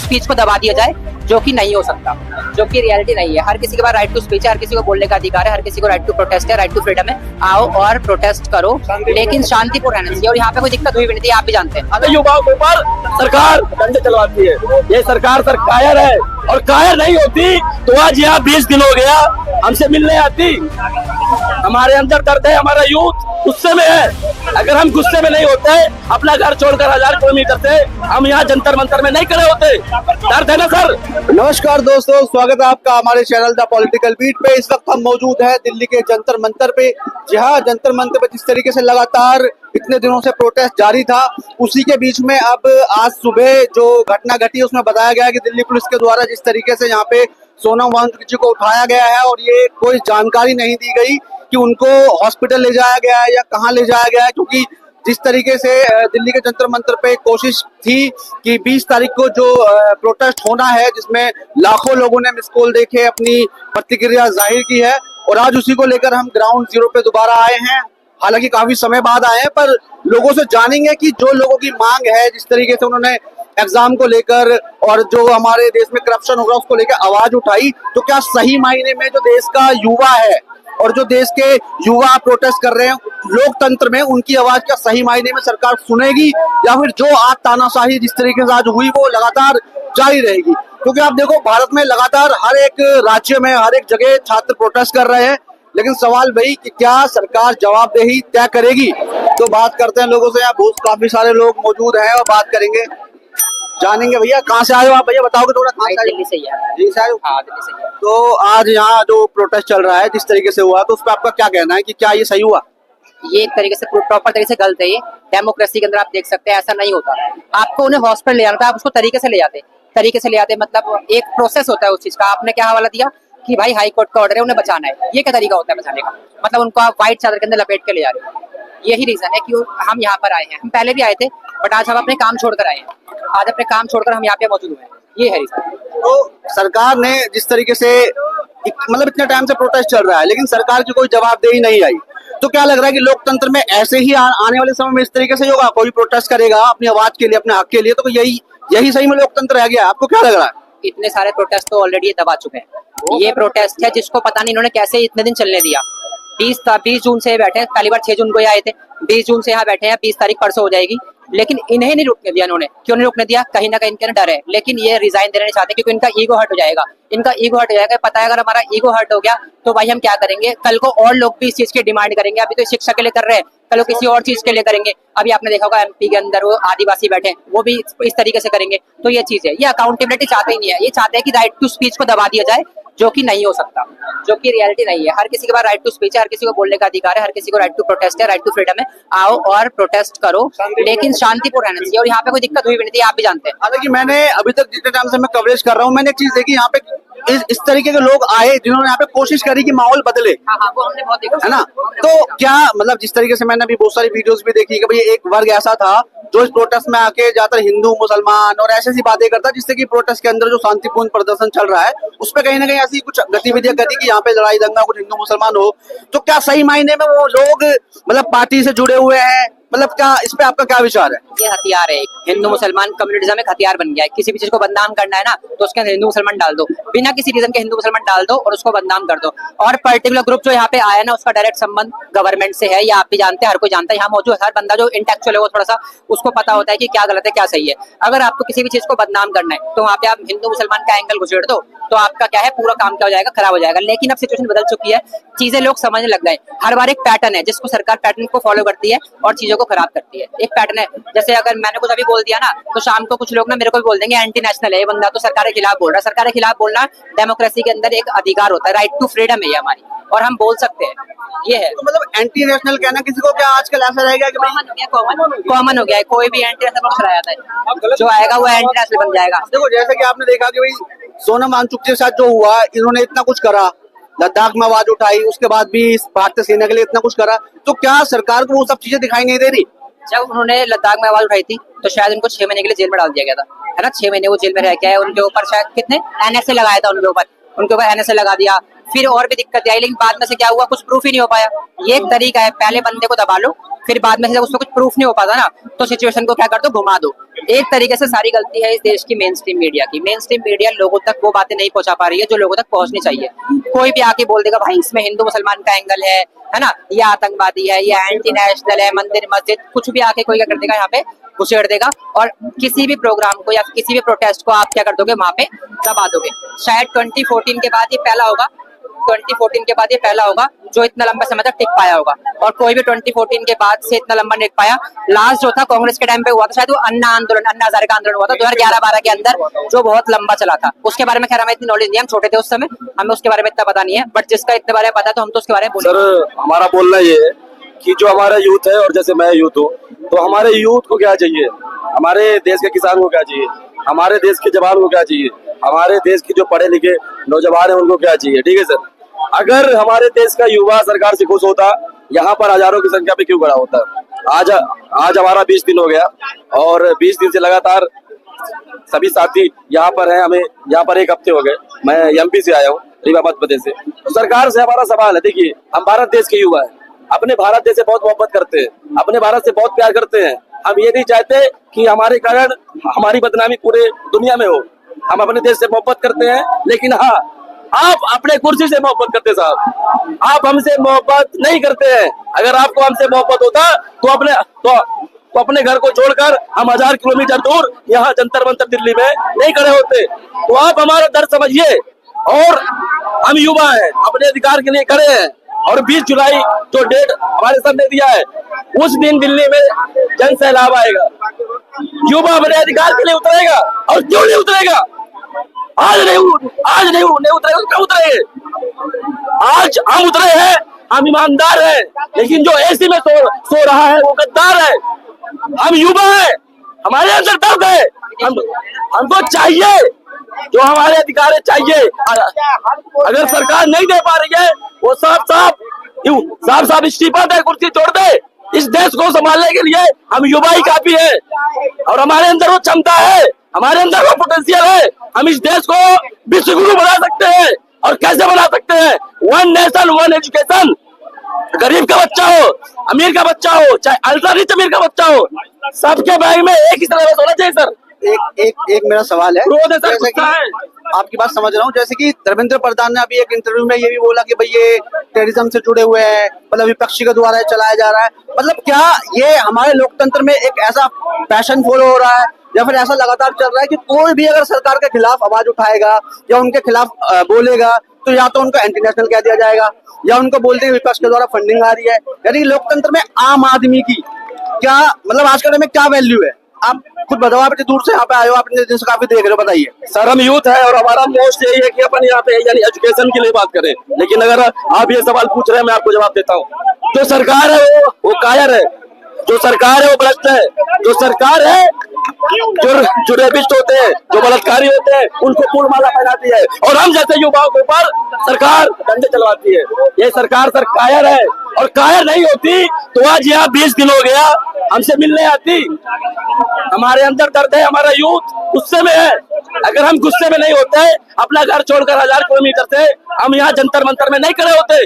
Speech को दबा दिया जाए, जो कि नहीं हो सकता, जो कि रियलिटी नहीं है। हर किसी के पास राइट टू स्पीच है, हर किसी को बोलने का अधिकार है, हर किसी को राइट टू प्रोटेस्ट है, राइट टू फ्रीडम है। आओ और प्रोटेस्ट करो, लेकिन शांतिपूर्ण रहना चाहिए। और यहाँ पे कोई दिक्कत हुई भी नहीं थी, आप भी जानते हैं। युवाओं के ऊपर सरकार डंडे चलवाती है, ये सरकार सर कायर है, और कायर नहीं होती तो आज यहाँ 20 दिन हो गया हमसे मिलने आती। हमारे अंदर दर्द है, हमारा यूथ गुस्से में है। अगर हम गुस्से में नहीं होते, अपना घर छोड़कर 1000 किलोमीटर से हम यहाँ जंतर मंतर में नहीं खड़े होते। दर्द है ना सर। नमस्कार दोस्तों, स्वागत है आपका हमारे चैनल द पॉलिटिकल बीट पे। इस वक्त हम मौजूद हैं दिल्ली के जंतर मंतर पे, जहां जंतर मंतर पे जिस तरीके से लगातार इतने दिनों से प्रोटेस्ट जारी था, उसी के बीच में अब आज सुबह जो घटना घटी उसमें बताया गया कि दिल्ली पुलिस के द्वारा जिस तरीके से यहाँ पे सोनम वांगचुक जी को उठाया गया है और ये कोई जानकारी नहीं दी गई कि उनको हॉस्पिटल ले जाया गया है या कहाँ ले जाया गया है, क्योंकि जिस तरीके से दिल्ली के जंतर मंतर पे कोशिश थी कि 20 तारीख को जो प्रोटेस्ट होना है, जिसमें लाखों लोगों ने मिस कॉल देखे अपनी प्रतिक्रिया जाहिर की है, और आज उसी को लेकर हम ग्राउंड जीरो पे दोबारा आए हैं। हालांकि काफी समय बाद आए हैं, पर लोगों से जानेंगे कि जो लोगों की मांग है, जिस तरीके से उन्होंने एग्जाम को लेकर और जो हमारे देश में करप्शन हो रहा है उसको लेकर आवाज उठाई, तो क्या सही मायने में जो देश का युवा है और जो देश के युवा प्रोटेस्ट कर रहे हैं लोकतंत्र में, उनकी आवाज क्या सही मायने में सरकार सुनेगी, या फिर जो आज तानाशाही जिस तरीके से आज हुई वो लगातार जारी रहेगी? क्योंकि आप देखो, भारत में लगातार हर एक राज्य में हर एक जगह छात्र प्रोटेस्ट कर रहे हैं, लेकिन सवाल वही कि क्या सरकार जवाबदेही तय करेगी? तो बात करते हैं लोगों से। यहाँ बहुत काफी सारे लोग मौजूद हैं और बात करेंगे, जानेंगे। भैया कहाँ से आए हो आप? भैया बताओगे थोड़ा। कहाँ से? दिल्ली से ही है। दिल्ली से आए हो? हाँ, दिल्ली से ही है। तो आज यहाँ जो प्रोटेस्ट चल रहा है जिस तरीके से हुआ, तो उस पर आपका क्या कहना है कि क्या ये सही हुआ? ये एक तरीके से प्रॉपर तरीके से गलत है। ये डेमोक्रेसी के अंदर आप देख सकते हैं, ऐसा नहीं होता। आपको उन्हें हॉस्पिटल ले जाना था, आप उसको तरीके से ले जाते, मतलब एक प्रोसेस होता है उस चीज का। आपने क्या हवाला दिया कि भाई हाई कोर्ट का ऑर्डर है, उन्हें बचाना है। ये क्या तरीका होता है बचाने का? मतलब उनको आप व्हाइट चादर के अंदर लपेट के ले जा रहे हो। यही रीजन है कि हम यहाँ पर आए हैं। हम पहले भी आए थे, बट आज हम अपने काम छोड़कर आए हैं। आज अपने काम छोड़कर हम यहाँ पे मौजूद हुए हैं, ये है रीजन। तो सरकार ने जिस तरीके से मतलब इतने टाइम से प्रोटेस्ट चल रहा है, लेकिन सरकार की कोई जवाबदेही नहीं आई, तो क्या लग रहा है कि लोकतंत्र में ऐसे ही आने वाले समय में इस तरीके से होगा? कोई प्रोटेस्ट करेगा अपनी आवाज के लिए, अपने हक के लिए, तो यही सही में लोकतंत्र रह गया? आपको क्या लग रहा है? इतने सारे प्रोटेस्ट तो ऑलरेडी दबा चुके हैं। ये प्रोटेस्ट है जिसको पता नहीं इन्होंने कैसे इतने दिन चलने दिया। 20 जून से बैठे हैं, पहली बार 6 जून को आए थे, 20 जून से यहाँ बैठे हैं, 20 तारीख परसों हो जाएगी, लेकिन इन्हें नहीं रुकने दिया इन्होंने। क्यों नहीं रुकने दिया? कहीं ना कहीं इनके डर है, लेकिन ये रिजाइन देना नहीं चाहते क्योंकि इनका ईगो हर्ट हो जाएगा। पता है अगर हमारा ईगो हर्ट हो गया तो भाई हम क्या करेंगे? कल को और लोग भी इस चीज की डिमांड करेंगे। अभी तो शिक्षा के लिए कर रहे हैं, कल किसी और चीज के लिए करेंगे। अभी आपने देखा होगा एमपी के अंदर वो आदिवासी बैठे हैं, वो भी इस तरीके से करेंगे। तो ये चीज है, ये अकाउंटेबिलिटी चाहते ही नहीं है। ये चाहते हैं कि राइट टू स्पीच को दबा दिया जाए, जो कि नहीं हो सकता, जो कि रियलिटी नहीं है। हर किसी के पास राइट टू स्पीच है, हर किसी को बोलने का अधिकार है, हर किसी को राइट टू प्रोटेस्ट है, राइट टू फ्रीडम है। आओ और प्रोटेस्ट करो, लेकिन शांतिपूर्ण रहना चाहिए। और यहाँ पे कोई दिक्कत हुई भी नहीं थी, आप भी जानते हैं। हालांकि मैंने अभी तक जितने टाइम से मैं कवरेज कर रहा हूँ, मैंने एक चीज देखी, यहाँ पे इस तरीके के लोग आए जिन्होंने यहाँ पे कोशिश करी कि माहौल बदले, हाँ, वो हमने बहुत देखा है ना? तो क्या मतलब जिस तरीके से मैंने अभी बहुत सारी वीडियोस भी देखी कि भाई एक वर्ग ऐसा था जो इस प्रोटेस्ट में आके ज्यादातर हिंदू मुसलमान और ऐसी बातें करता, जिससे कि प्रोटेस्ट के अंदर जो शांतिपूर्ण प्रदर्शन चल रहा है उस पर कहीं ना कहीं ऐसी कुछ गतिविधियां करी कि यहाँ पे लड़ाई दंगा कुछ हिंदू मुसलमान हो। तो क्या सही मायने में वो लोग मतलब पार्टी से जुड़े हुए हैं? मतलब क्या इस पे आपका क्या विचार है? ये हथियार है, हिंदू मुसलमान कम्युनिज्म एक हथियार बन गया है। किसी भी चीज को बदनाम करना है ना, तो उसके अंदर हिंदू मुसलमान डाल दो, बिना किसी रीजन के हिंदू मुसलमान डाल दो और उसको बदनाम कर दो। और पर्टिकुलर ग्रुप जो यहाँ पे आया ना, उसका डायरेक्ट संबंध गवर्नमेंट से है, या आप भी जानते हैं, हर कोई जानता है। यहाँ मौजूद हर बंदा जो इंटेलेक्चुअल है वो थोड़ा सा उसको पता होता है कि क्या गलत है क्या सही है। अगर आपको किसी भी चीज को बदनाम करना है तो वहाँ पे आप हिंदू मुसलमान का एंगल घुसेड़ दो, तो आपका क्या है, पूरा काम क्या हो जाएगा, खराब हो जाएगा। लेकिन अब सिचुएशन बदल चुकी है, चीजें लोग समझने लग गए। हर बार एक पैटर्न है जिसको सरकार पैटर्न को फॉलो करती है और चीजों को खराब करती है। एक पैटर्न है, जैसे अगर मैंने कुछ अभी बोल दिया ना, तो शाम को कुछ लोग ना मेरे को भी बोल देंगे एंटी नेशनल है ये बंदा, तो सरकार के खिलाफ बोल रहा है। सरकार के खिलाफ बोलना डेमोक्रेसी के अंदर एक अधिकार होता है, राइट टू फ्रीडम है ये हमारी, और हम बोल सकते हैं। ये है तो मतलब एंटी नेशनल कहना किसी को क्या आजकल ऐसा रहेगा कि कॉमन हो गया है, कोई भी एंटी नेशनल चला जाता है, जो आएगा वो एंटी नेशनल बन जाएगा। देखो, जैसे कि आपने देखा कि भाई सोनम वांगचुक के साथ जो हुआ, इन्होंने इतना कुछ करा, लद्दाख में आवाज उठाई, उसके बाद भी भारतीय सेना के लिए इतना कुछ करा, तो क्या सरकार को वो सब चीजें दिखाई नहीं दे रही? जब उन्होंने लद्दाख में आवाज उठाई थी तो शायद उनको 6 महीने के लिए जेल में डाल दिया गया था, है ना? 6 महीने वो जेल में रह गया है। उनके ऊपर शायद कितने एनएसए लगाया था, उनके ऊपर एनएसए लगा दिया। फिर और भी दिक्कत आई, लेकिन बाद में से क्या हुआ, कुछ प्रूफ ही नहीं हो पाया। ये एक तरीका है, पहले बंदे को दबा लो, फिर बाद में से जब उसको कुछ प्रूफ नहीं हो पाता ना, तो सिचुएशन को क्या कर दो, घुमा दो। एक तरीके से सारी गलती है इस देश की मेन स्ट्रीम मीडिया की। मेन स्ट्रीम मीडिया लोगों तक वो बातें नहीं पहुंचा पा रही है जो लोगों तक पहुंचनी चाहिए। कोई भी आके बोल देगा भाई इसमें हिंदू मुसलमान का एंगल है ना, ये आतंकवादी है, ये एंटी नेशनल है, मंदिर मस्जिद कुछ भी आके कोई क्या कर देगा यहाँ पे घुसेड़ देगा, और किसी भी प्रोग्राम को या किसी भी प्रोटेस्ट को आप क्या कर दोगे वहां पे दबा दोगे। शायद 2014 के बाद ये पहला होगा, 2014 के बाद ये पहला होगा जो इतना लंबा समय तक टिक पाया होगा, और कोई भी 2014 के बाद से इतना लंबा नहीं टिक पाया। लास्ट जो था कांग्रेस के टाइम पे हुआ था, शायद वो अन्ना आंदोलन, अन्ना हजारे का आंदोलन हुआ था 2011-12 के अंदर, जो बहुत लंबा चला था। उसके बारे में खैर हमें इतनी नॉलेज नहीं है, हम छोटे थे उस समय, हमें उसके बारे में इतना पता नहीं है, बट जिसका इतने बारे में पता है तो हम तो उसके बारे में बोलेंगे। सर हमारा बोलना ये है कि जो हमारा यूथ है, और जैसे मैं यूथ हूँ, तो हमारे यूथ को क्या चाहिए, हमारे देश के किसान को क्या चाहिए, हमारे देश के जवान को क्या चाहिए, हमारे देश के जो पढ़े लिखे नौजवान है उनको क्या चाहिए। ठीक है सर, अगर हमारे देश का युवा सरकार से खुश होता, यहाँ पर हजारों की संख्या पे क्यों खड़ा होता। आज हमारा 20 दिन हो गया, और 20 दिन से लगातार सभी साथी यहाँ पर हैं, हमें यहाँ पर 1 हफ्ते हो गए। मैं एमपी से आया हूँ, रीवा मध्य प्रदेश से। तो सरकार से हमारा सवाल है, देखिए हम भारत देश के युवा हैं, अपने भारत देश से बहुत मोहब्बत करते हैं, अपने भारत से बहुत प्यार करते हैं। हम ये नहीं चाहते कि हमारे कारण हमारी बदनामी पूरे दुनिया में हो। हम अपने देश से मोहब्बत करते हैं, लेकिन हाँ, आप अपने कुर्सी से मोहब्बत करते साहब, आप हमसे मोहब्बत नहीं करते हैं। अगर आपको हमसे मोहब्बत होता तो अपने घर को छोड़कर हम 1000 किलोमीटर दूर यहाँ जंतर मंतर दिल्ली में नहीं खड़े होते। तो आप हमारा दर्द समझिए, और हम युवा हैं, अपने अधिकार के लिए खड़े हैं, और 20 जुलाई जो डेट हमारे सामने दिया है, उस दिन दिल्ली में जन सैलाब आएगा, युवा अपने अधिकार के लिए उतरेगा। और क्यों नहीं उतरेगा? आज नहीं उतरेगा, क्यों उतरेंगे? आज हम उतरे हैं, हम ईमानदार हैं, लेकिन जो एसी में सो रहा है वो गद्दार है। हम युवा हैं, हमारे अंदर दर्द है, हमको चाहिए जो हमारे अधिकार है, चाहिए। अगर सरकार नहीं दे पा रही है, वो साफ इस्तीफा दे, कुर्सी छोड़ दे। इस देश को संभालने के लिए हम युवा ही काफी है, और हमारे अंदर वो क्षमता है, हमारे अंदर वो पोटेंशियल है। हम इस देश को विश्व गुरु बना सकते हैं। और कैसे बना सकते हैं? 1 नेशन 1 एजुकेशन। गरीब का बच्चा हो, अमीर का बच्चा हो, चाहे अल्ट्रा रिच अमीर का बच्चा हो, सबके बैग में एक ही सिलेबस होना चाहिए सर। एक मेरा सवाल है, जैसे कि आपकी बात समझ रहा हूँ, जैसे कि धर्मेंद्र प्रधान ने अभी एक इंटरव्यू में ये भी बोला कि भाई ये टेररिज्म से जुड़े हुए हैं, मतलब विपक्षी के द्वारा चलाया जा रहा है। मतलब क्या ये हमारे लोकतंत्र में एक ऐसा पैशन फॉलो हो रहा है, या फिर ऐसा लगातार चल रहा है कि कोई भी अगर सरकार के खिलाफ आवाज उठाएगा या उनके खिलाफ बोलेगा तो या तो उनको एंटी नेशनल कह दिया जाएगा, या उनको बोलते हैं विपक्ष के द्वारा फंडिंग आ रही है। यानी लोकतंत्र में आम आदमी की क्या मतलब आज के टाइम में क्या वैल्यू है? आप खुद बताओ, आप इतनी दूर से यहाँ पे आए हो, आप इतने दिन से काफी देख रहे हो, बताइए। सर हम यूथ है, और हमारा मोस्ट यही है कि अपन यहाँ पे यानी एजुकेशन के लिए बात करें। लेकिन अगर आप ये सवाल पूछ रहे हैं, मैं आपको जवाब देता हूँ। जो सरकार है वो कायर है, जो सरकार है वो भ्रष्ट है, जो सरकार है जो रेपिस्ट होते हैं, जो बलात्कारी होते हैं, उनको फूलमाला पहनाती है, और हम जैसे युवाओं के ऊपर सरकार डंडे चलवाती है। ये सरकार सर कायर है, और कायर नहीं होती तो आज यहाँ 20 दिन हो गया हमसे मिलने आती। हमारे अंदर दर्द है, हमारा यूथ गुस्से में है। अगर हम गुस्से में नहीं होते, अपना घर छोड़कर 1000 किलोमीटर से हम यहाँ जंतर मंतर में नहीं खड़े होते।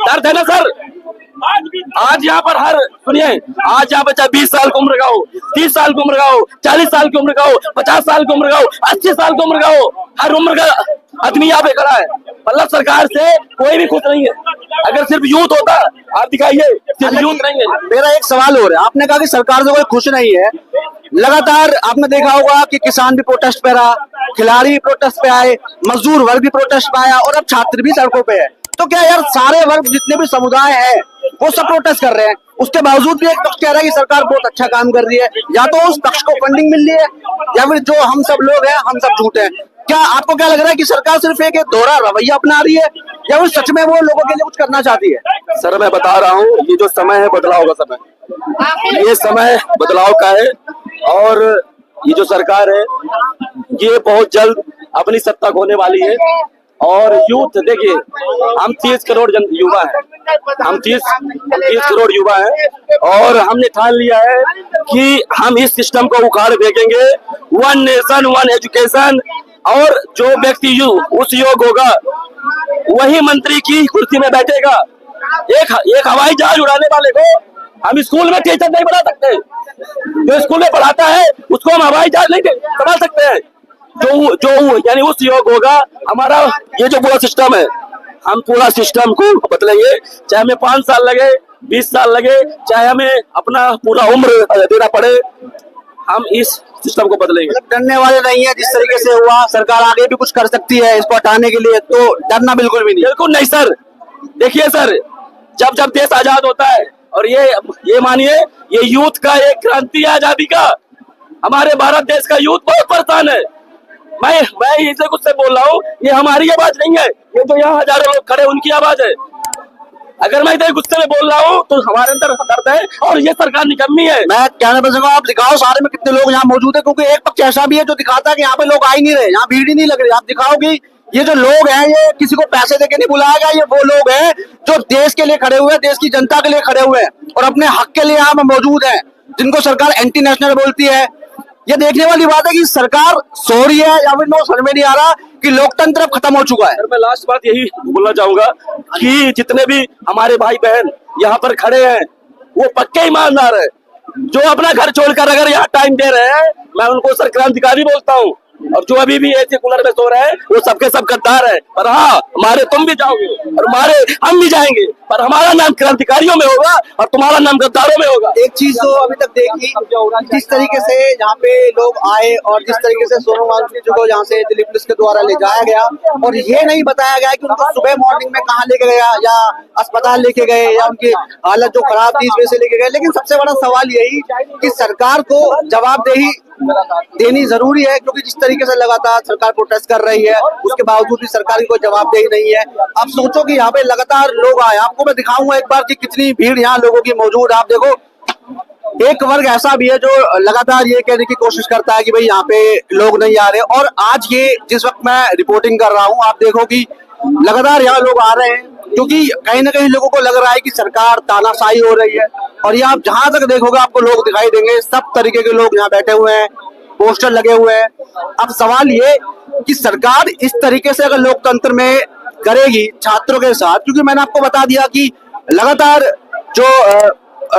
दर्द है ना सर। आज यहाँ पर सुनिए, आज यहाँ पर चाहे 20 साल की उम्र का हो, 30 साल की उम्र का हो, 40 साल की उम्र का हो, 50 साल की उम्र का हो, 80 साल की उम्र का हो, हर उम्र का आदमी यहाँ पे खड़ा है। मतलब सरकार से कोई भी खुश नहीं है। अगर सिर्फ यूथ होता, आप दिखाइए, सिर्फ यूथ नहीं है। मेरा एक सवाल हो रहा है, आपने कहा कि सरकार से कोई खुश नहीं है। लगातार आपने देखा होगा कि किसान भी प्रोटेस्ट पे रहा, खिलाड़ी भी प्रोटेस्ट पे आए, मजदूर वर्ग भी प्रोटेस्ट पे आया, और अब छात्र भी सड़कों पे है। तो क्या यार सारे वर्ग जितने भी समुदाय हैं वो सब प्रोटेस्ट कर रहे हैं, उसके बावजूद भी एक पक्ष कह रहा है कि सरकार बहुत अच्छा काम कर रही है। या तो उस पक्ष को फंडिंग मिल रही है, या फिर जो हम सब लोग हैं हम सब झूठे हैं। क्या आपको क्या लग रहा है कि सरकार सिर्फ एक दोहरा रवैया अपना रही है, या वो सच में वो लोगों के लिए कुछ करना चाहती है? सर मैं बता रहा हूँ, ये जो समय है बदलाव का समय, ये समय बदलाव का है, और ये जो सरकार है ये बहुत जल्द अपनी सत्ता खोने वाली है। और यूथ देखिए, हम 30 करोड़ युवा हैं, हम 30 करोड़ युवा हैं, और हमने ठान लिया है कि हम इस सिस्टम को उखाड़ फेंकेंगे। 1 नेशन 1 एजुकेशन, और जो व्यक्ति उस योग्य होगा वही मंत्री की कुर्सी में बैठेगा। एक हवाई जहाज उड़ाने वाले को हम स्कूल में टीचर नहीं पढ़ा सकते, जो स्कूल में पढ़ाता है उसको हम हवाई जहाज नहीं संभाल सकते हैं। जो यानी उस योग होगा हमारा ये जो पूरा सिस्टम है, हम पूरा सिस्टम को बदलेंगे, चाहे हमें 5 साल लगे, 20 साल लगे, चाहे हमें अपना पूरा उम्र देना पड़े, हम इस सिस्टम को बदलेंगे। मतलब डरने वाले नहीं है, जिस तरीके से हुआ सरकार आगे भी कुछ कर सकती है इसको हटाने के लिए, तो डरना बिल्कुल भी नहीं। बिल्कुल नहीं सर। देखिए सर, जब जब देश आजाद होता है, और ये मानिए ये यूथ का एक क्रांति है आजादी का, हमारे भारत देश का यूथ बहुत परेशान है। मैं इसलिए कुछ से बोल रहा हूँ, ये हमारी आवाज नहीं है, ये जो यहाँ हजारों लोग खड़े उनकी आवाज है। अगर मैं इतने गुस्से में बोल रहा हूँ तो हमारे अंदर दर्द है, और ये सरकार निकम्मी है। मैं कहना पड़ सकूँ, आप दिखाओ सारे में कितने लोग यहाँ मौजूद है, क्योंकि एक पक्ष ऐसा भी है जो दिखाता है कि यहाँ पे लोग आ ही नहीं रहे, यहाँ भीड़ ही नहीं लग रही। आप दिखाओ कि ये जो लोग हैं ये किसी को पैसे देके नहीं बुलाया गया, ये वो लोग हैं जो देश के लिए खड़े हुए हैं, देश की जनता के लिए खड़े हुए हैं और अपने हक के लिए यहाँ पे मौजूद है, जिनको सरकार एंटी नेशनल बोलती है। ये देखने वाली बात है कि सरकार सो रही है या फिर समझ में नहीं आ रहा कि लोकतंत्र अब खत्म हो चुका है। सर मैं लास्ट बात यही बोलना चाहूंगा कि जितने भी हमारे भाई बहन यहाँ पर खड़े हैं वो पक्के ईमानदार है, जो अपना घर छोड़कर अगर यहाँ टाइम दे रहे हैं, मैं उनको सर क्रांतिकारी बोलता हूँ। और जो अभी भी ऐसे कूलर में सो रहे हैं वो सबके सब गद्दार है। पर हाँ, हमारे तुम भी जाओगे और हमारे हम भी जाएंगे, पर हमारा नाम क्रांतिकारियों में होगा और तुम्हारा नाम गद्दारों में होगा। एक चीज तो अभी तक देखी, जिस तरीके से यहाँ पे लोग आए और जिस तरीके से सोनम वांगचुक जी को यहाँ से दिल्ली पुलिस के द्वारा ले जाया गया, और ये नहीं बताया गया कि उनको सुबह मॉर्निंग में कहाँ लेके गया या अस्पताल लेके गए या उनकी हालत जो खराब थी इस वजह से लेके गए। लेकिन सबसे बड़ा सवाल यही कि सरकार को जवाबदेही देनी जरूरी है, क्योंकि जिस तरीके से लगातार सरकार प्रोटेस्ट कर रही है उसके बावजूद भी सरकार की कोई जवाबदेही नहीं है। आप सोचो कि यहाँ पे लगातार लोग आए, आपको मैं दिखाऊंगा एक बार कि कितनी भीड़ यहाँ लोगों की मौजूद। आप देखो, एक वर्ग ऐसा भी है जो लगातार ये कहने की कोशिश करता है कि भाई यहाँ पे लोग नहीं आ रहे, और आज ये जिस वक्त मैं रिपोर्टिंग कर रहा हूँ आप देखो कि लगातार यहाँ लोग आ रहे हैं, क्योंकि कहीं ना कहीं लोगों को लग रहा है कि सरकार तानाशाही हो रही है। और ये आप जहां तक देखोगे आपको लोग दिखाई देंगे, सब तरीके के लोग यहाँ बैठे हुए हैं, पोस्टर लगे हुए हैं। अब सवाल ये कि सरकार इस तरीके से अगर लोकतंत्र में करेगी छात्रों के साथ, क्योंकि मैंने आपको बता दिया कि लगातार जो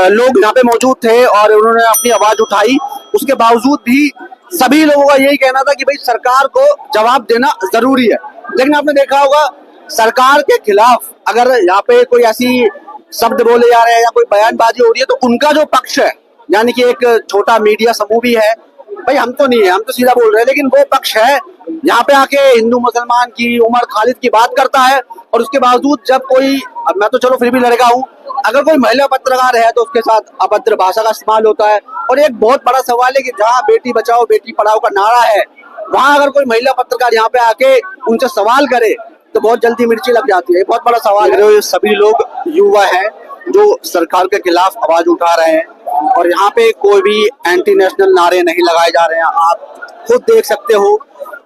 लोग यहाँ पे मौजूद थे और उन्होंने अपनी आवाज उठाई, उसके बावजूद भी सभी लोगों का यही कहना था कि भाई सरकार को जवाब देना जरूरी है। लेकिन आपने देखा होगा सरकार के खिलाफ अगर यहाँ पे कोई ऐसी शब्द बोले जा रहे हैं या कोई बयानबाजी हो रही है, तो उनका जो पक्ष है, यानी कि एक छोटा मीडिया समूह भी है, भाई हम तो नहीं है, हम तो सीधा बोल रहे हैं, लेकिन वो पक्ष है यहाँ पे आके हिंदू मुसलमान की, उमर खालिद की बात करता है। और उसके बावजूद जब कोई, अब मैं तो चलो फिर भी लड़का हूँ, अगर कोई महिला पत्रकार है तो उसके साथ अभद्र भाषा का इस्तेमाल होता है। और एक बहुत बड़ा सवाल है कि जहाँ बेटी बचाओ बेटी पढ़ाओ का नारा है, वहां अगर कोई महिला पत्रकार यहाँ पे आके उनसे सवाल करे तो बहुत जल्दी मिर्ची लग जाती है। बहुत बड़ा सवाल है। ये सभी लोग युवा हैं जो सरकार के खिलाफ आवाज उठा रहे हैं, और यहाँ पे कोई भी एंटी नेशनल नारे नहीं लगाए जा रहे हैं। आप खुद देख सकते हो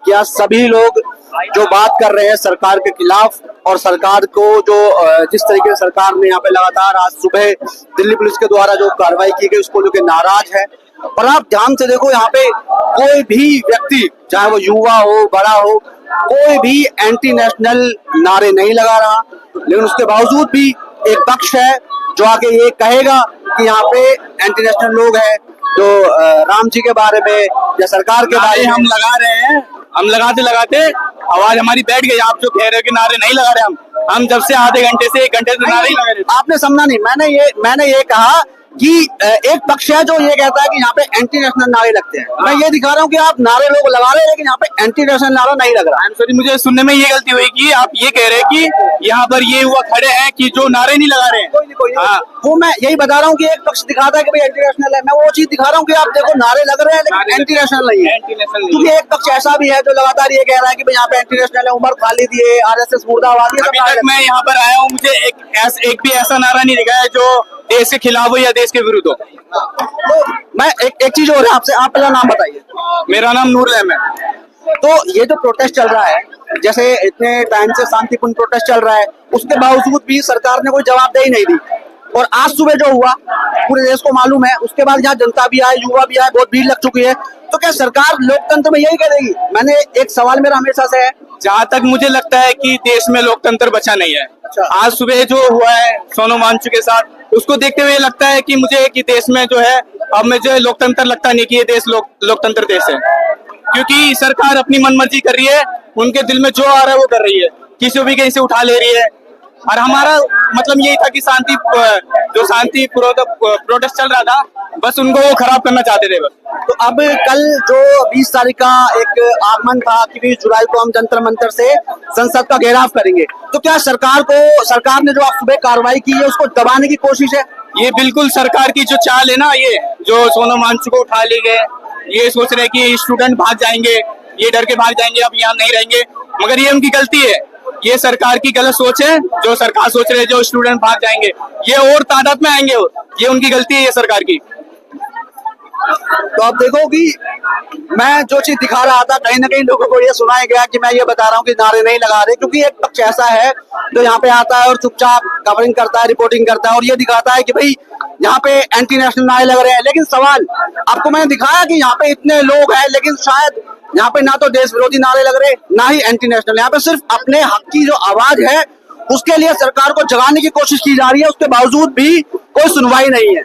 कि आज सभी लोग जो बात कर रहे हैं सरकार के खिलाफ, और सरकार को जो जिस तरीके से सरकार ने यहाँ पे लगातार आज सुबह दिल्ली पुलिस के द्वारा जो कार्रवाई की गई उसको लेकर नाराज है। और आप ध्यान से देखो, यहाँ पे कोई भी व्यक्ति, चाहे वो युवा हो बड़ा हो, कोई भी एंटी नेशनल नारे नहीं लगा रहा। लेकिन उसके बावजूद भी एक पक्ष है जो आके ये कहेगा कि यहाँ पे एंटी नेशनल लोग हैं जो राम जी के बारे में या सरकार के बारे में हम लगा रहे हैं। हम लगाते आवाज हमारी बैठ गई। आप जो कह रहे हो कि नारे नहीं लगा रहे, हम जब से आधे घंटे से 1 घंटे से नारे ही लगा रहे। आपने समझा नहीं, मैंने ये कहा कि एक पक्ष है जो ये कहता है कि यहाँ पे एंटी नेशनल नारे लगते हैं। मैं ये दिखा रहा हूँ कि आप नारे लोग लगा रहे हैं, लेकिन यहाँ पे एंटी नेशनल नारा नहीं लग रहा। सॉरी, मुझे सुनने में ये गलती हुई कि आप ये कह रहे हैं कि यहाँ पर ये हुआ खड़े हैं कि जो नारे नहीं लगा रहे हैं। कोई नहीं। वो मैं यही बता रहा हूँ कि एक पक्ष दिखाता है कि भाई एंटी नेशनल है, मैं वो चीज दिखा रहा हूँ कि आप देखो नारे लग रहे हैं लेकिन एंटी नेशनल नहीं है। क्योंकि एक पक्ष ऐसा भी है जो लगातार ये कह रहा है कि भाई यहाँ पे एंटी नेशनल है, उमर खालिद ये RSS मुर्दाबाद। अभी तक मैं यहाँ पर आया हूँ, मुझे एक भी ऐसा नारा नहीं दिखा है जो देश के खिलाफ हो या देश के विरुद्ध हो। तो मैं एक चीज और है आपसे, आप अपना नाम बताइए। मेरा नाम नूर रहम है। तो ये जो प्रोटेस्ट चल रहा है, जैसे इतने टाइम से शांतिपूर्ण प्रोटेस्ट चल रहा है, उसके बावजूद भी सरकार ने कोई जवाबदेही नहीं दी। और आज सुबह जो हुआ पूरे देश को मालूम है, उसके बाद यहाँ जनता भी आए, युवा भी आए, बहुत भीड़ लग चुकी है। तो क्या सरकार लोकतंत्र में यही करेगी? मैंने एक सवाल मेरा हमेशा से है, जहाँ तक मुझे लगता है कि देश में लोकतंत्र बचा नहीं है। आज सुबह जो हुआ है सोनम वांगचुक के साथ, उसको देखते हुए लगता है कि मुझे कि देश में जो है अब मुझे लोकतंत्र लगता नहीं कि ये देश लोकतंत्र देश है, क्योंकि सरकार अपनी मनमर्जी कर रही है, उनके दिल में जो आ रहा है वो कर रही है, किसी को भी कहीं से उठा ले रही है। और हमारा मतलब यही था कि शांति प्रोटेस्ट चल रहा था, बस उनको वो खराब करना चाहते थे बस। तो अब कल जो 20 तारीख का एक आगमन था कि 20 जुलाई को हम जंतर मंतर से संसद का घेराव करेंगे, तो क्या सरकार ने जो आज सुबह कार्रवाई की है उसको दबाने की कोशिश है? ये बिल्कुल सरकार की जो चाल है ना, ये जो सोनम वांगचुक को उठा ले गए, ये सोच रहे कि स्टूडेंट भाग जाएंगे, ये डर के भाग जाएंगे, अब यहाँ नहीं रहेंगे, मगर ये उनकी गलती है। ये सरकार की गलत सोच है, जो सरकार सोच रहे है जो स्टूडेंट भाग जाएंगे, ये और तादाद में आएंगे, और ये उनकी गलती है, ये सरकार की। तो आप देखो कि मैं जो चीज दिखा रहा था, कहीं ना कहीं लोगों को ये सुनाया गया कि मैं ये बता रहा हूँ कि नारे नहीं लगा रहे, क्योंकि एक पक्ष ऐसा है जो यहाँ पे आता है और चुपचाप कवरिंग करता है, रिपोर्टिंग करता है और ये दिखाता है कि भाई यहाँ पे एंटी नेशनल नारे लग रहे हैं। लेकिन सवाल आपको मैंने दिखाया कि यहाँ पे इतने लोग हैं, लेकिन शायद यहाँ पे ना तो देश विरोधी नारे लग रहे, ना ही एंटी नेशनल। यहाँ पे सिर्फ अपने हक की जो आवाज है उसके लिए सरकार को जगाने की कोशिश की जा रही है, उसके बावजूद भी कोई सुनवाई नहीं है।